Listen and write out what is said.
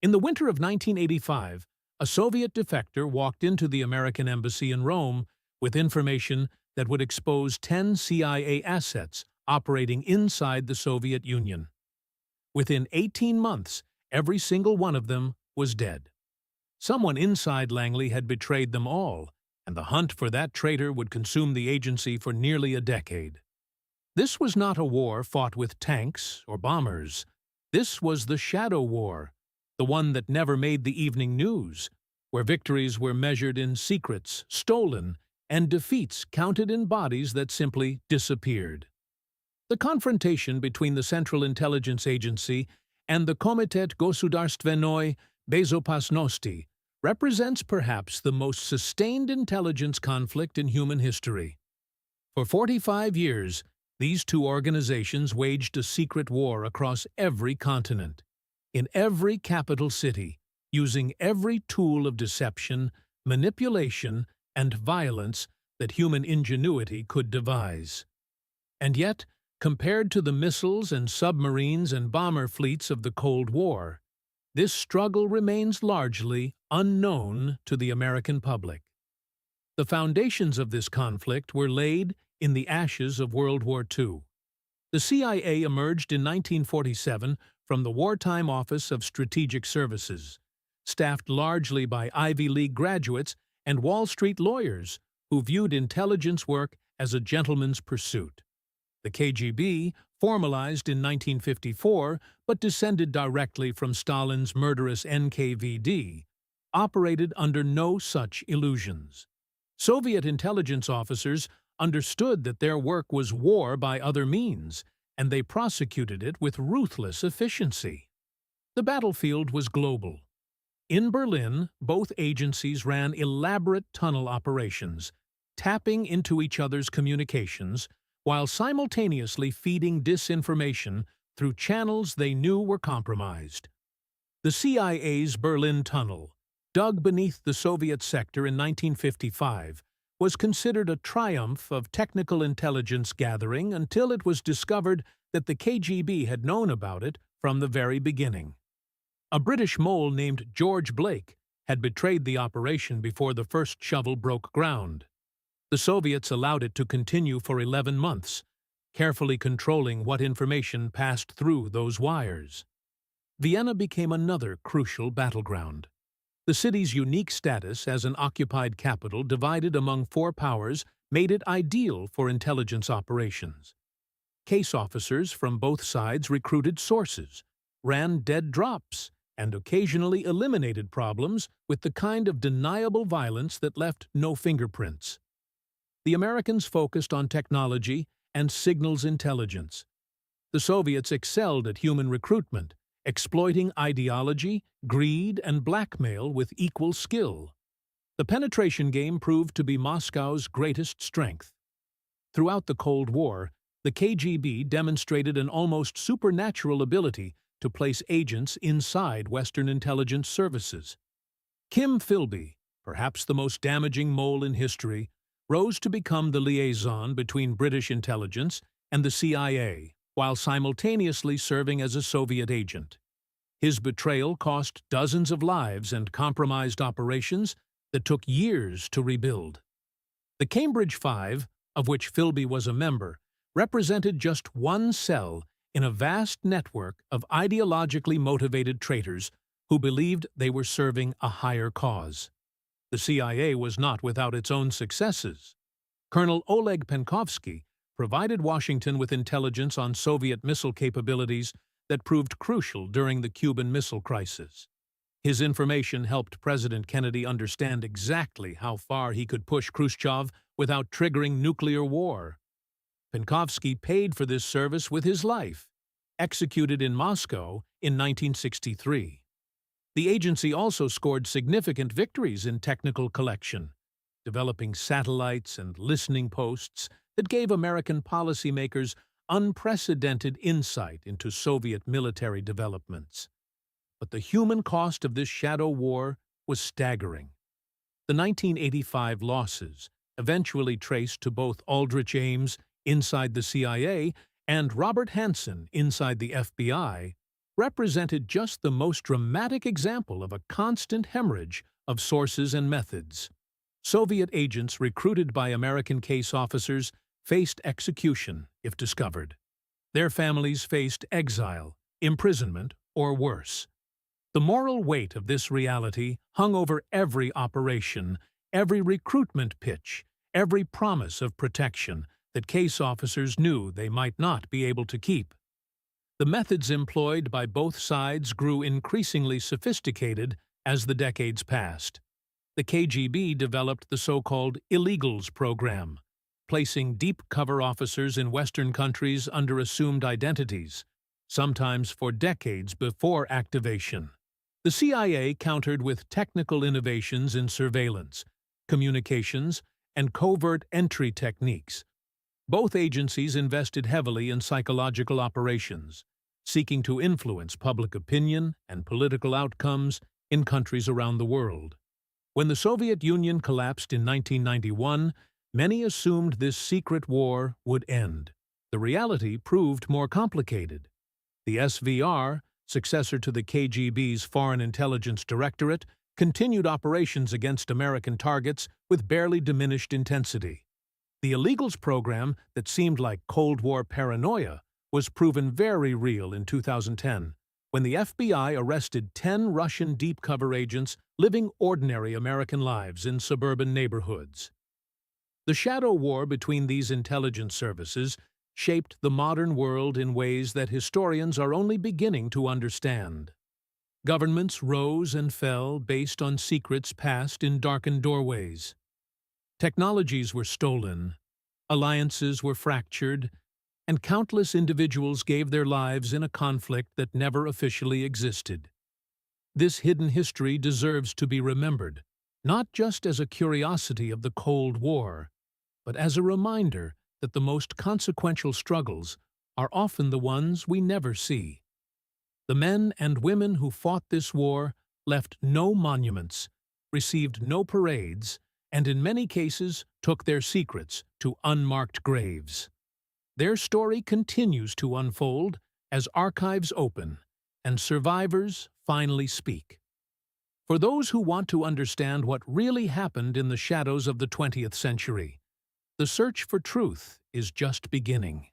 In the winter of 1985, a Soviet defector walked into the American embassy in Rome with information that would expose 10 CIA assets operating inside the Soviet Union. Within 18 months, every single one of them was dead. Someone inside Langley had betrayed them all, and the hunt for that traitor would consume the agency for nearly a decade. This was not a war fought with tanks or bombers. This was the shadow war, the one that never made the evening news, where victories were measured in secrets stolen and defeats counted in bodies that simply disappeared. The confrontation between the Central Intelligence Agency and the Komitet Gosudarstvenoi Bezopasnosti represents perhaps the most sustained intelligence conflict in human history. For 45 years, these two organizations waged a secret war across every continent, in every capital city, using every tool of deception, manipulation, and violence that human ingenuity could devise. And yet, compared to the missiles and submarines and bomber fleets of the Cold War, this struggle remains largely unknown to the American public. The foundations of this conflict were laid in the ashes of World War II. The CIA emerged in 1947 from the Wartime Office of Strategic Services, staffed largely by Ivy League graduates and Wall Street lawyers who viewed intelligence work as a gentleman's pursuit. The KGB, formalized in 1954 but descended directly from Stalin's murderous NKVD, operated under no such illusions. Soviet intelligence officers understood that their work was war by other means, and they prosecuted it with ruthless efficiency. The battlefield was global. In Berlin, both agencies ran elaborate tunnel operations, tapping into each other's communications while simultaneously feeding disinformation through channels they knew were compromised. The CIA's Berlin Tunnel, dug beneath the Soviet sector in 1955, was considered a triumph of technical intelligence gathering until it was discovered that the KGB had known about it from the very beginning. A British mole named George Blake had betrayed the operation before the first shovel broke ground. The Soviets allowed it to continue for 11 months, carefully controlling what information passed through those wires. Vienna became another crucial battleground. The city's unique status as an occupied capital divided among four powers made it ideal for intelligence operations. Case officers from both sides recruited sources, ran dead drops, and occasionally eliminated problems with the kind of deniable violence that left no fingerprints. The Americans focused on technology and signals intelligence. The Soviets excelled at human recruitment, exploiting ideology, greed, and blackmail with equal skill. The penetration game proved to be Moscow's greatest strength. Throughout the Cold War, the KGB demonstrated an almost supernatural ability to place agents inside Western intelligence services. Kim Philby, perhaps the most damaging mole in history, rose to become the liaison between British intelligence and the CIA, while simultaneously serving as a Soviet agent. His betrayal cost dozens of lives and compromised operations that took years to rebuild. The Cambridge Five, of which Philby was a member, represented just one cell in a vast network of ideologically motivated traitors who believed they were serving a higher cause. The CIA was not without its own successes. Colonel Oleg Penkovsky provided Washington with intelligence on Soviet missile capabilities that proved crucial during the Cuban Missile Crisis. His information helped President Kennedy understand exactly how far he could push Khrushchev without triggering nuclear war. Penkovsky paid for this service with his life, executed in Moscow in 1963. The agency also scored significant victories in technical collection, developing satellites and listening posts that gave American policymakers unprecedented insight into Soviet military developments. But the human cost of this shadow war was staggering. The 1985 losses, eventually traced to both Aldrich Ames inside the CIA and Robert Hanssen inside the FBI, represented just the most dramatic example of a constant hemorrhage of sources and methods. Soviet agents recruited by American case officers faced execution if discovered. Their families faced exile, imprisonment, or worse. The moral weight of this reality hung over every operation, every recruitment pitch, every promise of protection that case officers knew they might not be able to keep. The methods employed by both sides grew increasingly sophisticated as the decades passed. The KGB developed the so-called illegals program, placing deep cover officers in Western countries under assumed identities, sometimes for decades before activation. The CIA countered with technical innovations in surveillance, communications, and covert entry techniques. Both agencies invested heavily in psychological operations, seeking to influence public opinion and political outcomes in countries around the world. When the Soviet Union collapsed in 1991, many assumed this secret war would end. The reality proved more complicated. The SVR, successor to the KGB's Foreign Intelligence Directorate, continued operations against American targets with barely diminished intensity. The illegals program that seemed like Cold War paranoia was proven very real in 2010, when the FBI arrested 10 Russian deep cover agents living ordinary American lives in suburban neighborhoods. The shadow war between these intelligence services shaped the modern world in ways that historians are only beginning to understand. Governments rose and fell based on secrets passed in darkened doorways. Technologies were stolen, alliances were fractured, and countless individuals gave their lives in a conflict that never officially existed. This hidden history deserves to be remembered, not just as a curiosity of the Cold War, but as a reminder that the most consequential struggles are often the ones we never see. The men and women who fought this war left no monuments, received no parades, and in many cases took their secrets to unmarked graves. Their story continues to unfold as archives open and survivors finally speak. For those who want to understand what really happened in the shadows of the 20th century, the search for truth is just beginning.